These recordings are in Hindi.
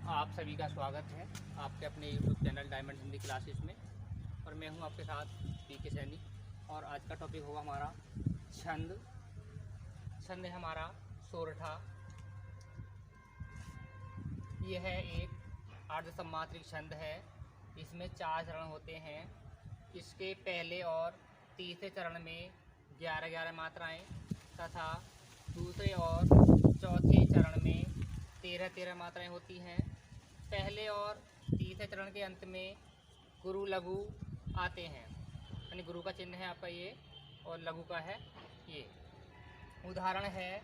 आप सभी का स्वागत है आपके अपने YouTube channel diamond Hindi classes में। और मैं हूं आपके साथ पीके सैनी। और आज का टॉपिक होगा हमारा छंद। छंद है हमारा सोरठा। यह है एक अर्धसम्मात्रिक छंद है। इसमें 4 चरण होते हैं। इसके पहले और तीसरे चरण में 11-11 मात्राएँ तथा दूसरे और चौथे चरण में 13-13 मात्राएँ होती हैं। पहले और तीसरे चरण के अंत में गुरु लघु आते हैं, यानी गुरु का चिन्ह है आपका ये और लघु का है ये। उदाहरण है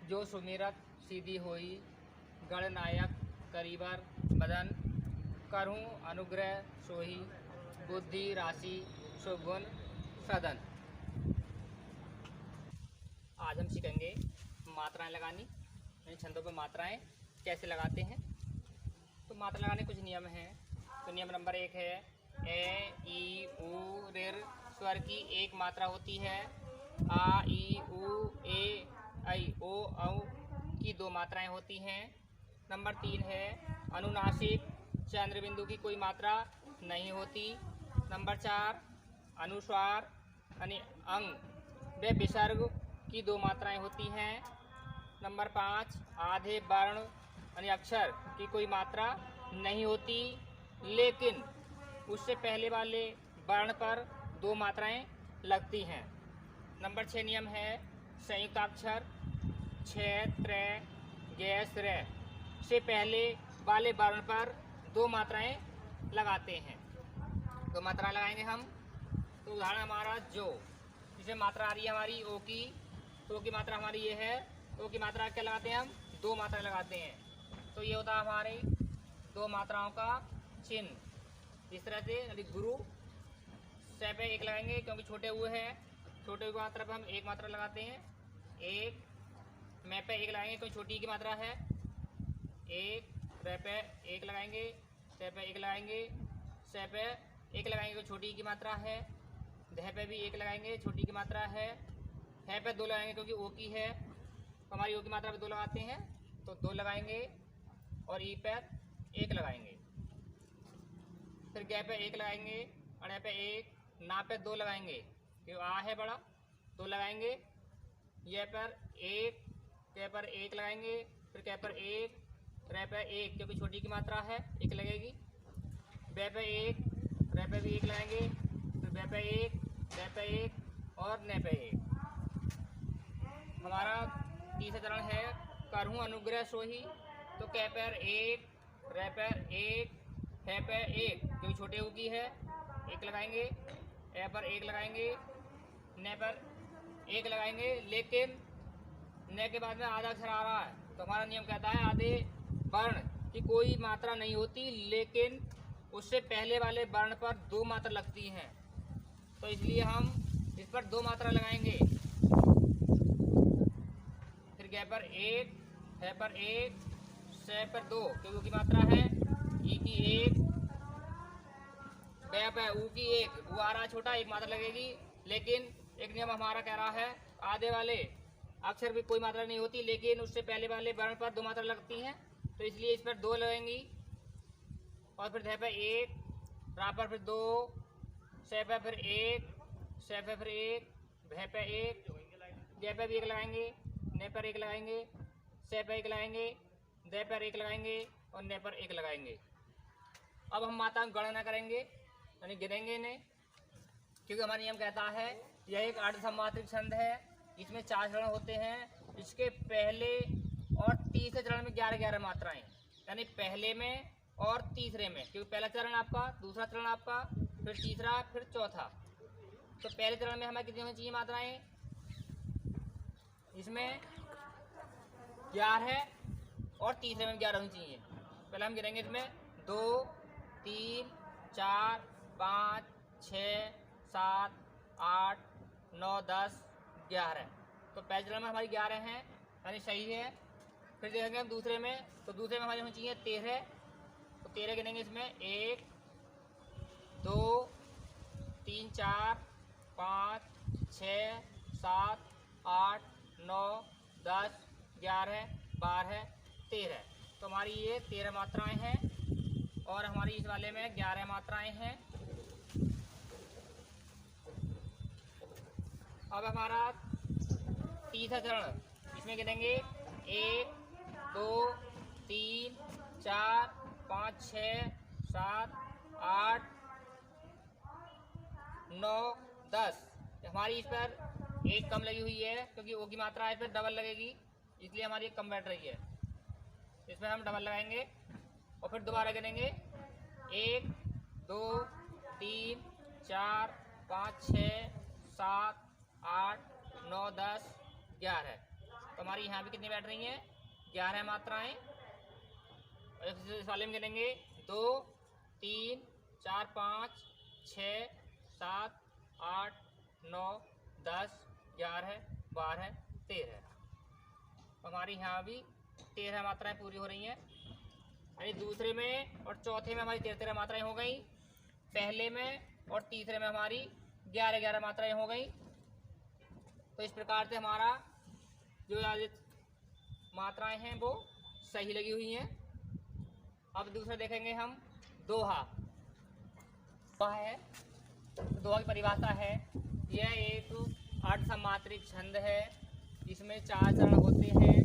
जो सुमिरत सीधी होई, गणनायक करीबर बदन, करूँ अनुग्रह सोही, बुद्धि राशि सुगुण सदन। आज हम सीखेंगे मात्राएं लगानी, यानी छंदों पर मात्राएं कैसे लगाते हैं। तो मात्रा लगाने कुछ नियम हैं। तो नियम नंबर 1 है ए ई उ ऋ स्वर की एक मात्रा होती है। आ ई उ ए ऐ ओ औ की 2 मात्राएं होती हैं। नंबर 3 है अनुनासिक चंद्र बिंदु की कोई मात्रा नहीं होती। नंबर 4 अनुस्वार यानी अंग व विसर्ग की 2 मात्राएं होती हैं। नंबर 5 आधे वर्ण यानी अक्षर की कोई मात्रा नहीं होती, लेकिन उससे पहले वाले वर्ण पर 2 मात्राएं लगती हैं। नंबर 6 नियम है संयुक्ताक्षर छ त्र गैस र से पहले वाले वर्ण पर 2 मात्राएं लगाते हैं। 2 मात्रा लगाएंगे हम। तो उदाहरण हमारा जो, जिसमें मात्रा आ रही है हमारी ओ की, तो ओ की मात्रा हमारी ये है। ओ की मात्रा क्या लगाते हैं हम? 2 मात्रा लगाते हैं। तो ये होता है हमारे 2 मात्राओं का चिन्ह। इस तरह से यदि गुरु से पे 1 लगाएंगे क्योंकि छोटे हुए हैं। छोटे हुए की मात्रा पर हम 1 मात्रा लगाते हैं। 1 मैं पे 1 लगाएंगे क्योंकि छोटी की मात्रा है। 1 रे पे 1 लगाएंगे, से पे 1 लगाएंगे, से पे 1 लगाएंगे क्योंकि छोटी की मात्रा है। ध पे भी 1 लगाएंगे, छोटी की मात्रा है। है पे 2 लगाएंगे क्योंकि ओ की है। तो हमारी ओ की मात्रा पे 2 लगाते हैं, तो 2 लगाएंगे। और ई पर 1 लगाएंगे। फिर गे पे 1 लगाएंगे, अड़े पे 1, ना पे 2 लगाएंगे क्योंकि आ है बड़ा, 2 लगाएंगे। ये पर 1, के पर 1 लगाएंगे, फिर के पर 1, रे पे 1 क्योंकि छोटी की मात्रा है 1 लगेगी। बे पे 1, रे पे भी 1 लगाएंगे, फिर बे पे 1, रे पे 1 और ने पे 1। हमारा तीसरा चरण है करूँ अनुग्रह सोही। तो कै पैर 1, रे पैर 1, है पैर 1 क्योंकि छोटे ऊ की है 1 लगाएंगे। ए पर 1 लगाएंगे, ने पर 1 लगाएंगे, लेकिन ने के बाद में आधा अक्षर आ रहा है। तो हमारा नियम कहता है आधे वर्ण की कोई मात्रा नहीं होती, लेकिन उससे पहले वाले वर्ण पर 2 मात्रा लगती हैं। तो इसलिए हम इस पर 2 मात्रा लगाएंगे। फिर गे पर 1, है पर 1, से पर 2 क्योंकि की मात्रा है। ई की 1, बे पे ऊ की 1, ऊ आ रहा है छोटा, 1 मात्रा लगेगी। लेकिन एक नियम हमारा कह रहा है आधे वाले अक्षर भी कोई मात्रा नहीं होती, लेकिन उससे पहले वाले वर्ण पर 2 मात्रा लगती हैं। तो इसलिए इस पर 2 लगेंगी। और फिर ध पे 1, रा पर फिर 2, से पे फिर 1, से पे फिर 1, भे पे 1, गे पे भी 1 लगाएंगे, ने पर 1 लगाएंगे, से पे 1 लगाएंगे, दे पर 1 लगाएंगे और ने पर 1 लगाएंगे। अब हम मात्रा गणना करेंगे, यानी गिनेंगे इन्हें, क्योंकि हमारा नियम कहता है यह एक अर्धसम्मात्रिक छंद है। इसमें 4 चरण होते हैं। इसके पहले और तीसरे चरण में 11-11 मात्राएं, यानी पहले में और तीसरे में, क्योंकि पहला चरण आपका, दूसरा चरण आपका, फिर तीसरा, फिर चौथा। तो पहले चरण में हमें कितनी होनी चाहिए मात्राएं? इसमें 11 और तीसरे में 11 होनी चाहिए। पहले हम गिनेंगे इसमें 2, 3, 4, 5, 6, 7, 8, 9, 10, 11। तो पहले चरण में हमारी 11 हैं, यानी सही है। फिर देखेंगे हम दूसरे में, तो दूसरे में हमारी होनी चाहिए 13। तो 13 गिनेंगे इसमें 1, 2, 3, 4, 5, 6, 7, 8, 9, 10, 11, 12, 13। तो हमारी ये 13 मात्राएं हैं और हमारी इस वाले में 11 मात्राएं हैं। अब हमारा तीसरा चरण, इसमें गिनेंगे 1 2 3 4 5 6 7 8 9 10। हमारी इस पर एक कम लगी हुई है क्योंकि ओ की मात्रा इस पर डबल लगेगी, इसलिए हमारी एक कम बैठ रही है। इसमें हम डबल लगाएंगे और फिर दोबारा गिनेंगे 1 2 3 4 5 6 7 8 9 10 11। तो हमारी यहाँ भी कितनी बैठ रही हैं? 11 मात्राएं। इस वाले में गिनेंगे 2 3 4 5 6 7 8 9 10 11 12 13। हमारी यहाँ भी 13 मात्राएं पूरी हो रही हैं। यानी दूसरे में और चौथे में हमारी 13 मात्राएं हो गई, पहले में और तीसरे में हमारी 11 मात्राएं हो गई। तो इस प्रकार से हमारा जो मात्राएं हैं वो सही लगी हुई हैं। अब दूसरा देखेंगे हम दोहा। है दोहा की परिभाषा है, यह एक अर्धसमात्रिक छंद है। इसमें 4 चरण होते हैं।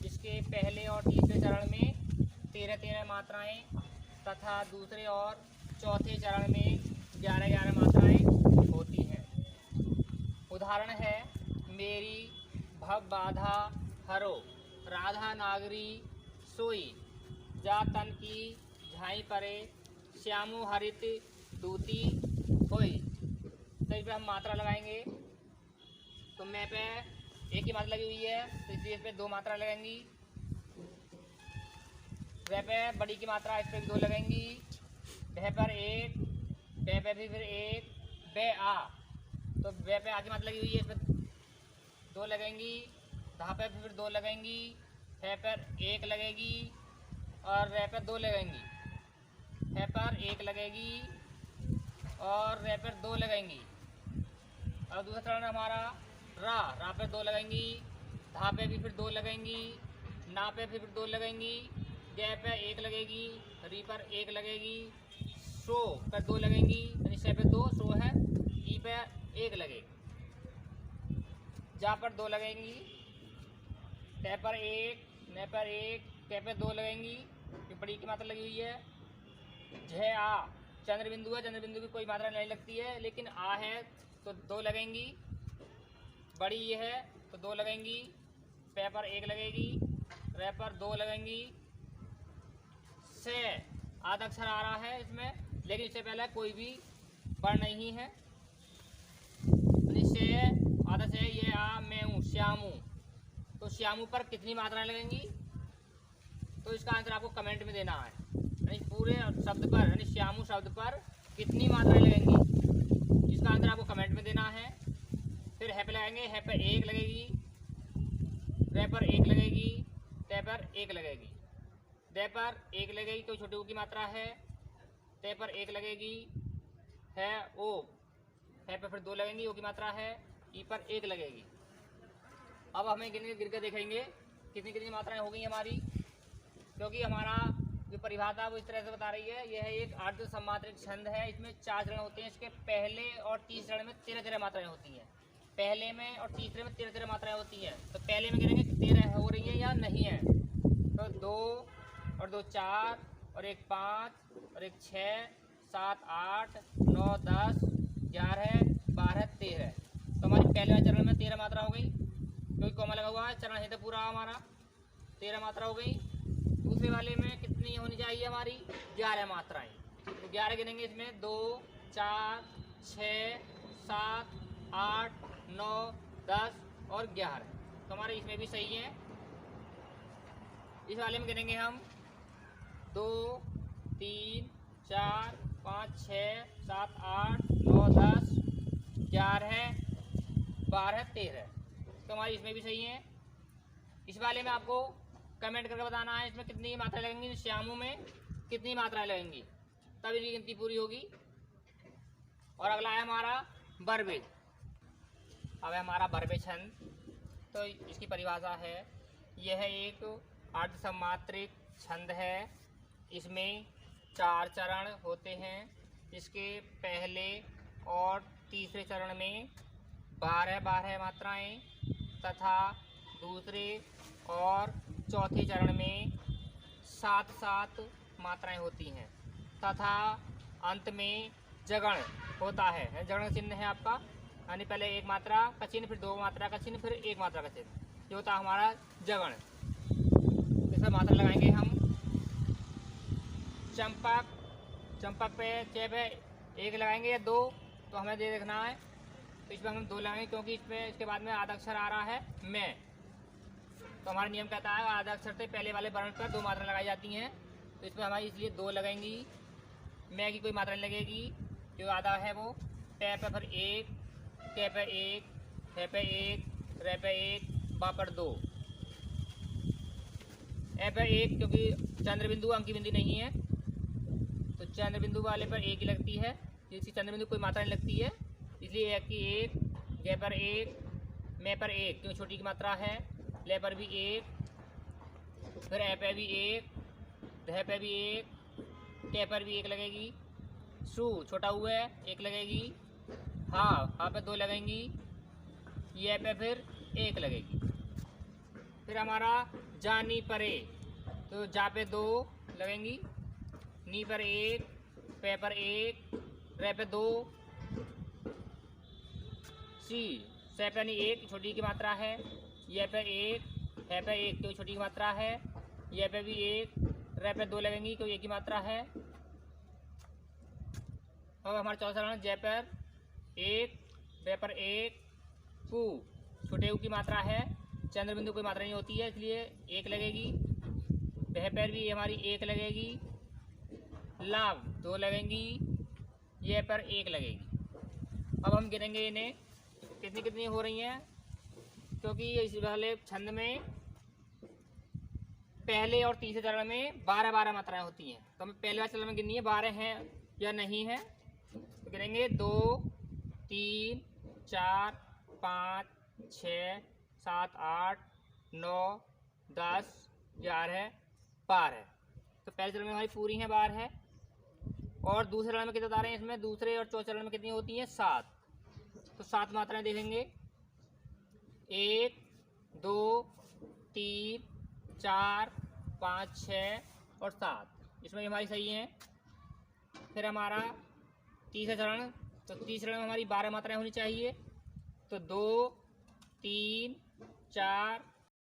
इसके पहले और तीसरे चरण में 13 मात्राएं तथा दूसरे और चौथे चरण में 11 मात्राएं होती हैं। उदाहरण है, मेरी भव बाधा हरो, राधा नागरी सोई, जा तन की झाई परे, श्यामो हरित दूती होई। तो इस पर हम मात्रा लगाएंगे। तो मैं पे एक ही मात्रा लगी हुई है तो इसलिए इस पर 2 मात्रा लगेंगी। वह पे बड़ी की मात्रा इस पर भी 2 लगेंगी। वह पर 1, वह पे भी फिर 1, वह आ। तो वह पे आ की मात्रा लगी हुई है, इस पर 2 लगेंगी। वहाँ पे फिर 2 लगेंगी। है पर 1 लगेगी और वह पर 2 लगेंगी। है पर 1 लगेगी और वह पर 2 लगेंगी। और दूसरा चरण हमारा रा पे 2 लगेंगी, धा पे भी फिर 2 लगेंगी, ना पे भी फिर 2 लगेंगी, जय पे 1 लगेगी, री पर 1 लगेगी, सो पर 2 लगेंगी, यानी से पे 2 सो है, ई पे 1 लगेगी, जा पर 2 लगेंगी, ते पर 1, ने पर 1, के पे 2 लगेंगी, ये बड़ी की मात्रा लगी हुई है। झे आ चंद्र बिंदु है, चंद्र बिंदु की कोई मात्रा नहीं लगती है, लेकिन आ है तो 2 लगेंगी। बड़ी ये है तो 2 लगेंगी। पे पर 1 लगेगी, रे पर 2 लगेंगी। से आधा अक्षर आ रहा है इसमें, लेकिन इससे पहले कोई भी वर्ण नहीं है। से आधा से ये आ मैं हूँ श्यामू। तो श्यामू पर कितनी मात्राएं लगेंगी? तो इसका आंसर आपको कमेंट में देना है। यानी पूरे शब्द पर, यानी श्यामू शब्द पर कितनी मात्राएं लगेंगी, इसका आंसर आपको कमेंट में देना है। फिर है पे लगाएंगे, है पे 1 लगेगी, रे पर 1 लगेगी, ते पर 1 लगेगी, दे पर 1 लगेगी, कोई छोटी ओ की मात्रा है, ते पर 1 लगेगी, है ओ, है पे फिर 2 लगेंगी, ओ की मात्रा है, ई पर 1 लगेगी। अब हमें गिर के देखेंगे कितनी कितनी मात्राएं हो गई हमारी, क्योंकि हमारा जो परिभाषा वो इस तरह से बता रही है। यह एक अर्ध सम्मात्रिक छंद है। इसमें 4 चरण होते हैं। इसके पहले और तीसरे चरण में 13 मात्राएं होती हैं। पहले में और तीसरे में 13 मात्राएं होती हैं। तो पहले में गिनेंगे कि 13 हो रही है या नहीं है। तो 2 और 2 4 और 1 5 और 1 6 7 8 9 10 11 12 13। तो हमारी पहले वाले चरण में 13 मात्रा हो गई, क्योंकि कॉमा लगा हुआ है। चरण है तो पूरा हमारा 13 मात्रा हो गई। दूसरे वाले में कितनी होनी चाहिए हमारी? 11 मात्राएं। तो 11 गिनेंगे इसमें 2 4 6 7 8 9 10 और 11। तो हमारे इसमें भी सही है। इस वाले में गिनेंगे हम 2 3 4 5 6 7 8 9 10 11 12 13। तो हमारी इसमें भी सही है। इस वाले में आपको कमेंट करके बताना है इसमें कितनी मात्राएं लगेंगी, श्यामू में कितनी मात्राएं लगेंगी, तब इनकी गिनती पूरी होगी। और अगला है हमारा बरबेज। अब है हमारा बरबे छंद। तो इसकी परिभाषा है, यह एक अर्धसमात्रिक छंद है। इसमें 4 चरण होते हैं। इसके पहले और तीसरे चरण में 12-12 मात्राएं तथा दूसरे और चौथे चरण में 7-7 मात्राएं होती हैं तथा अंत में जगण होता है। जगण चिन्ह है आपका, यानी पहले एक मात्रा का चिन्ह, फिर 2 मात्रा का चिन्ह, फिर 1 मात्रा का चिन्ह, ये होता है हमारा जगण। इसमें मात्रा लगाएंगे हम। चंपक, चंपक पे चेप है, 1 लगाएंगे या 2, तो हमें दे देखना है। तो इसमें हम 2 लगाएंगे क्योंकि इसमें इसके बाद में आधा अक्षर आ रहा है मैं। तो हमारा नियम कहता है आधा अक्षर से पहले वाले वर्ण पर 2 मात्रा लगाई जाती हैं। तो इसमें हमारी इसलिए 2 लगेंगी। मैं की कोई मात्रा नहीं लगेगी, जो आधा है वो। पै पे फिर 1, कै पे 1, है पे 1, रे पे 1, बा पर 2, ए पे 1, क्योंकि चंद्र बिंदु अंकी बिंदु नहीं है तो चंद्र बिंदु वाले पर 1 ही लगती है। जिसकी चंद्र बिंदु कोई मात्रा नहीं लगती है, इसलिए एक की 1, गे पर 1, मैं पर 1 क्योंकि छोटी की मात्रा है, ले पर भी 1, फिर ए पे भी 1, ध पे भी 1, कै पर भी 1 लगेगी। सु छोटा हुआ है 1 लगेगी। हाँ पे 2 लगेंगी। ये पे फिर 1 लगेगी। फिर हमारा जानी परे, तो जा पे 2 लगेंगी, नी पर 1, पे पर 1, रे पे 2, सी से पे नहीं 1 छोटी की मात्रा है, ये पे 1, है पे 1 क्योंकि छोटी की मात्रा है, ये पे भी 1, रे पे 2 लगेंगी क्योंकि 1 की मात्रा है। अब हमारा चौथा चरण जय पर 1, रे पर 1, कु छोटे ऊ की मात्रा है, चंद्र बिंदु कोई मात्रा नहीं होती है इसलिए 1 लगेगी। बह पर भी हमारी 1 लगेगी। लाभ 2 लगेंगी, ये पर 1 लगेगी। अब हम गिनेंगे इन्हें कितनी कितनी हो रही हैं, क्योंकि इस वाले छंद में पहले और तीसरे चरण में 12-12 मात्राएं होती हैं। तो हमें पहले वाले चरण में गिननी है 12 हैं या नहीं है। तो गिनेंगे 2, 3, 4, 5, 6, 7, 8, 9, 10, 11, 12। तो पहले चरण में हमारी पूरी हैं 12 है। और दूसरे चरण में कितने बता रहे हैं इसमें, दूसरे और चौथे चरण में कितनी होती हैं 7। तो 7 मात्राएं देखेंगे, 1, 2, 3, 4, 5, 6 और 7, इसमें हमारी सही है। फिर हमारा तीसरा चरण, तो तीसरे चरण में हमारी 12 मात्राएं होनी चाहिए। तो 2, 3, 4,